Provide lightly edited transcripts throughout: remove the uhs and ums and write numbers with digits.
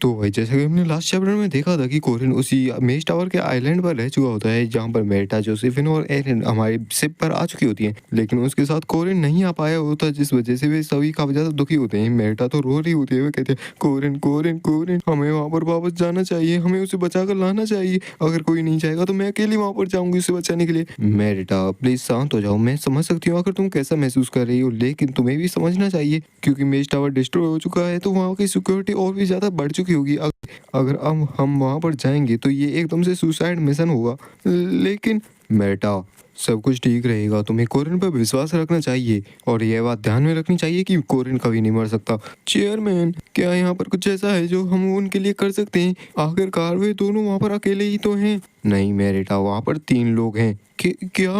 तो भाई जैसा कि हमने लास्ट चैप्टर में देखा था कि कोरिन उसी मेज टावर के आइलैंड पर रह चुका होता है जहाँ पर मेटा, जोसेफिन और एरिन हमारी शिप पर आ चुकी होती हैं, लेकिन उसके साथ कोरिन नहीं आ पाया होता, जिस वजह से वे सभी काफी ज्यादा दुखी होते हैं। मेटा तो रो रही होती है, वे कहते हैं कोरिन कोरिन कोरिन, हमें वहाँ पर वापस जाना चाहिए, हमें उसे बचा कर लाना चाहिए। अगर कोई नहीं जाएगा तो मैं अकेली वहाँ पर जाऊंगी उसे बचाने के लिए। मेटा प्लीज शांत हो जाओ, मैं समझ सकती हूँ अगर तुम कैसा महसूस कर रही हो, लेकिन तुम्हें भी समझना चाहिए क्योंकि मेज टावर डिस्ट्रॉय हो चुका है तो वहाँ की सिक्योरिटी और भी ज्यादा बढ़ चुकी होगी। अगर हम वहां पर जाएंगे तो ये एकदम से सुसाइड मिशन होगा। लेकिन बेटा सब कुछ ठीक रहेगा, तुम्हें कोरिन पर विश्वास रखना चाहिए और यह बात ध्यान में रखनी चाहिए कि कोरिन कभी नहीं मर सकता। चेयरमैन, क्या यहाँ पर कुछ ऐसा है जो हम उनके लिए कर सकते हैं? आखिरकार वे दोनों वहाँ पर अकेले ही तो हैं। नहीं मेरेटा, वहाँ पर 3 लोग हैं। क्या?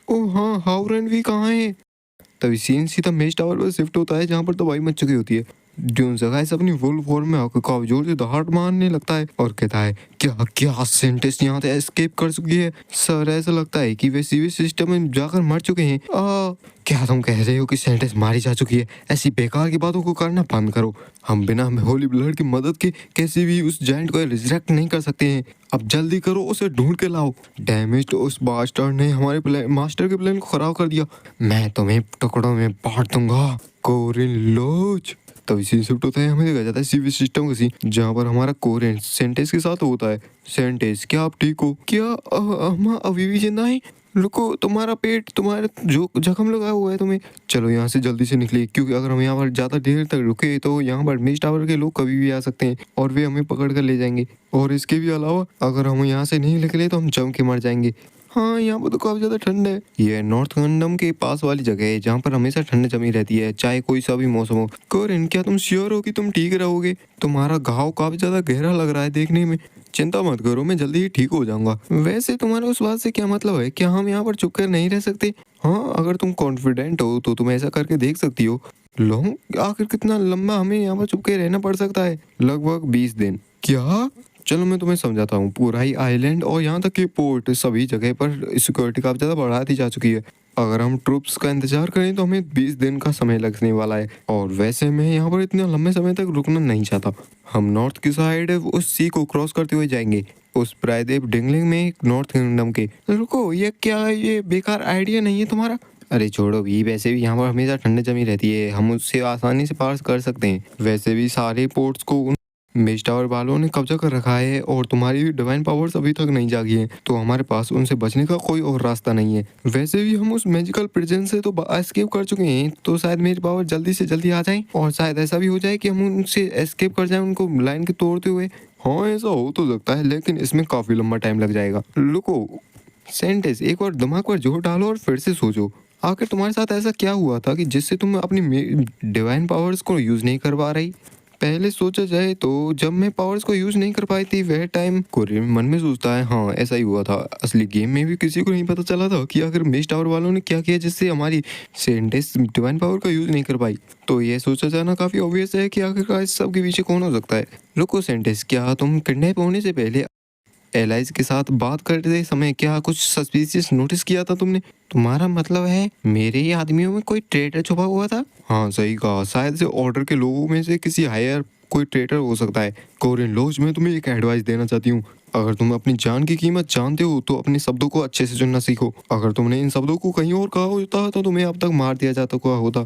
ओ हाँ, हाउरन भी कहाँ है? तभी सीन सीधा मेज टावर पर शिफ्ट होता है जहाँ पर तबाही मच चुकी होती है। ड्यून जगाइस अपनी वुल्फ फॉर्म में आकर काफी जोर से दहाड़ मारने लगता है और कहता है क्या क्या सेंटेस यहाँ से एस्केप कर चुकी है? सर ऐसा लगता है कि वे सीवेज सिस्टम में जाकर मर चुके हैं। क्या तुम कह रहे हो कि सेंटेस मारी जा चुकी है? ऐसी बेकार की बातों को करना बंद करो। हम बिना होली ब्लड की मदद के कैसे भी उस जायंट को रिजरेक्ट नहीं कर सकते हैं। अब जल्दी करो, उसे ढूंढ के लाओ। डैमेज उस बास्टर्ड ने हमारे मास्टर के प्लान को खराब कर दिया। मैं तुम्हें टुकड़ों में बांट दूंगा। कोरिन लोच। तभी सीन शिफ्ट होता है, हमें देखा जाता है सीवेज सिस्टम का सीन जहाँ पर हमारा कोरिन सेंटेस के साथ होता है। सेंटेस, क्या आप ठीक हो? क्या हम अभी भी जिंदा हैं? रुको, तुम्हारा पेट, तुम्हारा जो जख्म लगा हुआ है तुम्हें। चलो यहाँ से जल्दी से निकलिए क्योंकि अगर हम यहाँ पर ज्यादा देर तक रुके तो यहाँ पर मेज टावर के लोग कभी भी आ सकते हैं और वे हमें पकड़ कर ले जाएंगे। और इसके भी अलावा अगर हम यहाँ से नहीं निकले तो हम जम के मर जाएंगे। हाँ, यहाँ पर तो काफी ज्यादा ठंड है। ये नॉर्थ कंडम के पास वाली जगह है जहाँ पर हमेशा ठंड जमी रहती है, चाहे कोई सा भी मौसम हो। कोरिन, क्या तुम श्योर हो कि तुम ठीक रहोगे? तुम्हारा घाव काफी ज्यादा गहरा लग रहा है देखने में। चिंता मत करो, मैं जल्दी ही ठीक हो जाऊंगा। वैसे तुम्हारा उस बात से क्या मतलब है? क्या हम यहाँ पर चुप कर नहीं रह सकते? हाँ, अगर तुम कॉन्फिडेंट हो तो तुम ऐसा करके देख सकती हो। लॉन्ग? आखिर कितना लंबा हमें यहाँ पर चुप के रहना पड़ सकता है? लगभग 20 दिन। क्या? चलो मैं तुम्हें समझाता हूँ। पूरा ही आइलैंड और यहाँ तक कि पोर्ट, सभी जगह पर सिक्योरिटी काफी ज्यादा बढ़ा दी जा चुकी है। अगर हम ट्रूप्स का इंतजार करें तो हमें 20 दिन का समय लगने वाला है और वैसे मैं यहाँ पर इतने लंबे समय तक रुकना नहीं चाहता। हम नॉर्थ की साइड उस सी को क्रॉस करते हुए जाएंगे, उस प्रायद्वीप डिंगलिंग में नॉर्थ किंगडम के। रुको, ये क्या? ये बेकार आइडिया नहीं है तुम्हारा? अरे छोड़ो भी, वैसे भी यहाँ पर हमेशा ठंड जमी रहती है, हम उससे आसानी से पार कर सकते हैं। वैसे भी सारे पोर्ट्स को मेज टावर वालों ने कब्जा कर रखा है और तुम्हारी डिवाइन पावर्स अभी तक नहीं जागी हैं, तो हमारे पास उनसे बचने का कोई और रास्ता नहीं है। वैसे भी हम उस मैजिकल प्रेजेंस से तो एस्केप कर चुके हैं, तो शायद मेरी पावर जल्दी से जल्दी आ जाए और शायद ऐसा भी हो जाए कि हम उनसे एस्केप कर जाएं, उनको लाइन के तोड़ते हुए। हाँ, ऐसा हो तो सकता है, लेकिन इसमें काफी लंबा टाइम लग जाएगा। रुको सेंटेस, एक बार दिमाग पर जोर डालो और फिर से सोचो। आखिर तुम्हारे साथ ऐसा क्या हुआ था कि जिससे तुम अपनी डिवाइन पावर्स को यूज नहीं कर पा रही? पहले सोचा जाए तो जब मैं पावर्स को यूज नहीं कर पाई थी वह टाइम। कोरियन मन में सोचता है, हाँ ऐसा ही हुआ था। असली गेम में भी किसी को नहीं पता चला था कि आखिर मेज टावर वालों ने क्या किया जिससे हमारी सेंटेस डिवाइन पावर का यूज नहीं कर पाई। तो ये सोचा जाना काफी ऑब्वियस है कि आखिरकार इस सब के पीछे कौन हो सकता है। रुको सेंटेस, क्या तुम किडनैप होने से पहले एलाइज के साथ बात करते समय क्या कुछ सस्पिशियस नोटिस किया था तुमने? तुम्हारा मतलब है मेरे ही आदमियों में कोई ट्रेटर छुपा हुआ था? हाँ सही कहा, शायद से ऑर्डर के लोगों में से किसी हायर कोई ट्रेटर हो सकता है। कोरियन लोज, मैं तुम्हें एक एडवाइस देना चाहती हूँ। अगर तुम अपनी जान की कीमत जानते हो तो अपने शब्दों को अच्छे से चुनना सीखो। अगर तुमने इन शब्दों को कहीं और कहा होता तो तुम्हें अब तक मार दिया जाता होता।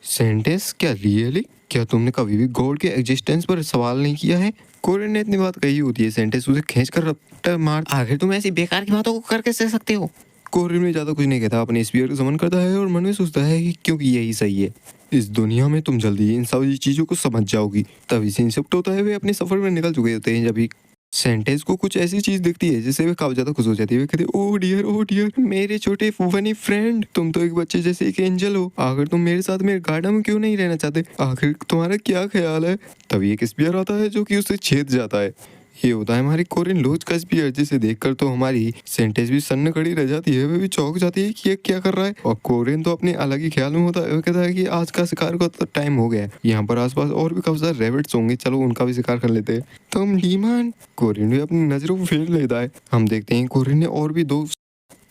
सेंटेंस, क्या रियली? क्या तुमने कभी भी गॉड के एग्जिस्टेंस पर सवाल नहीं किया है? कोरियन ने इतनी बात कही होती है, सेंटेंस उसे खींच कर रफ्तार मार। आखिर तुम ऐसी बेकार की बातों को कर कैसे सकते हो? कोरियन में ज्यादा कुछ नहीं कहता, अपने स्पीयर को समन करता है और मन में सोचता है कि क्योंकि यही सही है। इस दुनिया में तुम जल्दी इन सभी चीजों को समझ जाओगी। तभी सीन शिफ्ट होता है, वे अपने सफर में निकल चुके होते हैं जब सेंटेंस को कुछ ऐसी चीज दिखती है जिससे वे काफी ज्यादा खुश हो जाती है। वे कहते हैं, ओह डियर मेरे छोटे फनी फ्रेंड, तुम तो एक बच्चे जैसे एक एंजल हो। आखिर तुम मेरे साथ मेरे गार्डन में क्यों नहीं रहना चाहते? आखिर तुम्हारा क्या ख्याल है? तभी एक स्पीयर आता है जो कि उसे छेद जाता है। ये होता है हमारी कोरियन लोज का स्पीयर, जिसे देखकर तो हमारी सेंटेंस भी सन्न खड़ी रह जाती है। वे भी चौंक जाती है कि ये क्या कर रहा है। और कोरियन तो अपने अलग ही ख्याल में होता है। वो कहता है कि आज का शिकार का तो टाइम हो गया है, यहाँ पर आसपास और भी काफी सारे रैबिट्स होंगे, चलो उनका भी शिकार कर लेते हैं। तुम डीमन, कोरियन भी अपनी नजरों को फेर लेता है। हम देखते हैं कोरियन ने और भी 2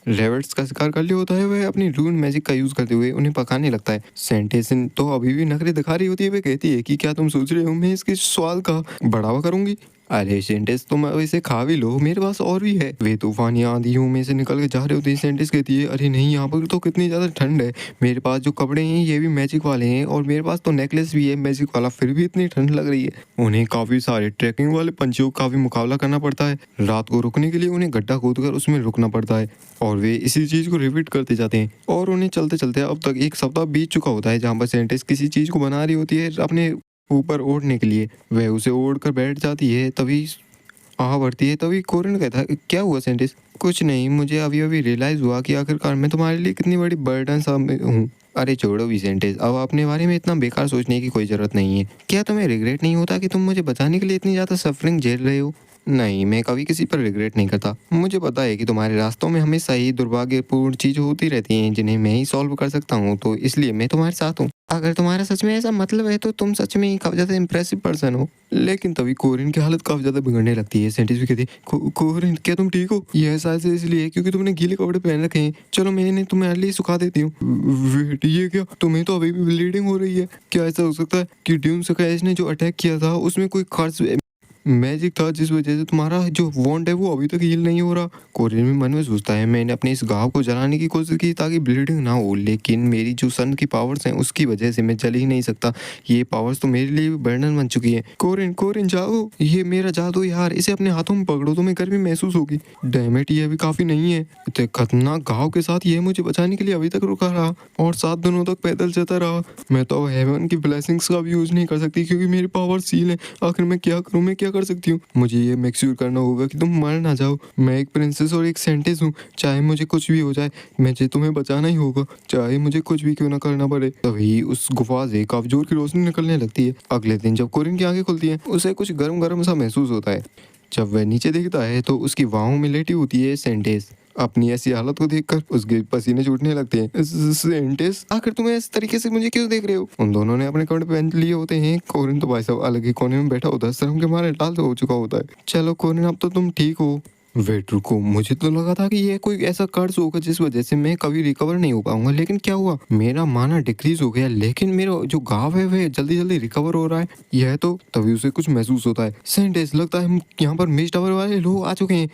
रेबट्स का शिकार कर लिया होता है, वह अपनी रून मैजिक का यूज करते हुए उन्हें पकाने लगता है। सेंटेसन तो अभी भी नखरे दिखा रही होती है। वह कहती है कि क्या तुम सोच रहे हो मैं इसके स्वाद का बढ़ावा करूंगी? अरे सेंटेस, तुम अब इसे खा भी लो, मेरे पास और भी है। वे तूफानी आंधियों में से निकल के जा रहे होते हैं। सेंटेस कहती है, अरे नहीं, यहाँ पर तो कितनी ज्यादा ठंड है, मेरे पास जो कपड़े हैं ये भी मैजिक वाले हैं और मेरे पास तो नेकलेस भी है मैजिक वाला, फिर भी इतनी ठंड लग रही है। उन्हें काफी सारे ट्रैकिंग वाले पंछियों का भी मुकाबला करना पड़ता है। रात को रुकने के लिए उन्हें गड्ढा खोदकर उसमें रुकना पड़ता है और वे इसी चीज को रिपीट करते जाते हैं और उन्हें चलते चलते अब तक 1 सप्ताह बीत चुका होता है, जहाँ पर सेंटेस किसी चीज को बना रही होती है अपने ऊपर ओढ़ने के लिए। वह उसे ओढ़ कर बैठ जाती है, तभी बढ़ती है। तभी कोरिन कहता है, क्या हुआ सेंटिस? कुछ नहीं, मुझे अभी अभी रियलाइज हुआ कि आखिरकार मैं तुम्हारे लिए कितनी बड़ी बर्डन सा हूँ। अरे छोड़ो विसेंटेस, अब अपने बारे में इतना बेकार सोचने की कोई जरूरत नहीं है। क्या तुम्हें रिग्रेट नहीं होता कि तुम मुझे बचाने के लिए इतनी ज्यादा सफरिंग झेल रहे हो? नहीं, मैं कभी किसी पर रिग्रेट नहीं करता। मुझे पता है कि तुम्हारे रास्तों में हमेशा ही दुर्भाग्यपूर्ण चीज होती रहती हैं जिन्हें मैं ही सॉल्व कर सकता हूँ, तो इसलिए मैं तुम्हारे साथ हूँ। अगर तुम्हारा सच में ऐसा मतलब है तो तुम सच में ही काफी ज्यादा इम्प्रेसिव पर्सन हो। लेकिन तभी कोरिन की हालत काफी ज्यादा बिगड़ने लगती है। सेंटिस भी कहती है, कोरिन क्या तुम ठीक हो? यह शायद से इसलिए क्योंकि तुमने गीले कपड़े पहन रखे हैं। चलो मैं इन्हें तुम्हें अर्ली सुखा देती हूँ। वेट, ये क्या? तुम्हें तो अभी भी ब्लीडिंग हो रही है। क्या ऐसा हो सकता है कि ड्यून सकाइस ने जो अटैक किया था उसमें कोई खास मैजिक था जिस वजह से तुम्हारा जो वॉन्ड है वो अभी तक हील नहीं हो रहा? कोरिन भी मन में सोचता है, मैंने अपने इस घाव को जलाने की कोशिश की ताकि ब्लीडिंग ना हो, लेकिन मेरी जो सन की पावर्स हैं उसकी वजह से मैं जल ही नहीं सकता। ये पावर्स तो मेरे लिए भी बर्डन बन चुकी है। कोरिन, कोरिन जाओ, ये मेरा जादू यार, इसे अपने हाथों में पकड़ो, तुम्हें गर्मी महसूस होगी। डैम इट, ये अभी काफी नहीं है। इतने खतरनाक घाव के साथ ये मुझे बचाने के लिए अभी तक रुका रहा और 7 दिनों तक पैदल चलता रहा। मैं तो हेवन की ब्लेसिंग्स का भी यूज नहीं कर सकती क्योंकि मेरी पावर सील है। आखिर मैं क्या करूँ, मैं क्या कर सकती हूँ? मुझे ये मेक श्योर करना होगा कि तुम मर ना जाओ। मैं एक प्रिंसेस और एक सेंटेस हूँ, चाहे मुझे कुछ भी हो जाए मुझे तुम्हें बचाना ही होगा, चाहे मुझे कुछ भी क्यों ना करना पड़े। तभी उस गुफा से काफी जोर की रोशनी निकलने लगती है। अगले दिन जब कोरिन की आंखें खुलती हैं उसे कुछ गर्म गर्म सा महसूस होता है। जब वह नीचे देखता है तो उसकी बाहों में लेटी होती है सेंटेस। अपनी ऐसी हालत को देखकर उसके पसीने छूटने लगते हैं। सेंटेस, आखिर तुम इस तरीके से मुझे क्यों देख रहे हो? उन दोनों ने अपने कपड़े पहन लिए होते हैं। कोरिन तो भाई साहब अलग ही कोने में बैठा होता है, शर्म के मारे लाल हो चुका होता है। चलो कोरिन, अब तो तुम ठीक हो। वेट, रुको, मुझे तो लगा था कि यह कोई ऐसा कर्ज होगा जिस वजह से मैं कभी रिकवर नहीं हो पाऊंगा, लेकिन क्या हुआ? मेरा माना डिक्रीज हो गया, लेकिन मेरा जो घाव है वह जल्दी जल्दी रिकवर हो रहा है। यह तो तभी उसे कुछ महसूस होता है। सेंटेस, लगता है हम यहाँ पर मेज टावर वाले लोग आ चुके हैं।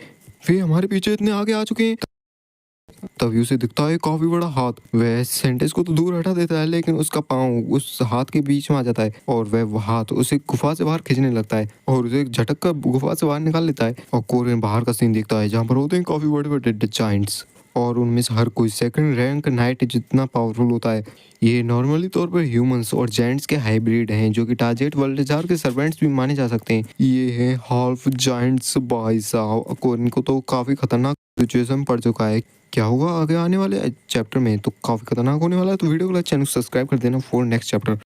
वे हमारे पीछे इतने आगे आ चुके हैं। तभी उसे दिखता है काफी बड़ा हाथ। वह सेंटेस को तो दूर हटा देता है, लेकिन उसका पाँव उस हाथ के बीच में आ जाता है और वह हाथ उसे गुफा से बाहर खींचने लगता है और उसे झटक कर गुफा से बाहर निकाल लेता है। और कोरियन बाहर का सीन देखता है जहाँ पर होते हैं काफी बड़े बड़े जाइंट्स और उनमें से हर कोई सेकंड रैंक नाइट जितना पावरफुल होता है। ये नॉर्मली तौर पर ह्यूमंस और जायंट्स के हाइब्रिड हैं जो कि टारगेट वर्ल्ड के सर्वेंट्स भी माने जा सकते हैं। ये हैं हाल्फ जायंट्स। भाई साहब, कोरिन को तो काफी खतरनाक सिचुएशन पड़ चुका है। क्या होगा आगे आने वाले चैप्टर में तो काफी खतरनाक होने वाला है। तो वीडियो को लाइक, चैनल सब्सक्राइब कर देना फॉर नेक्स्ट चैप्टर।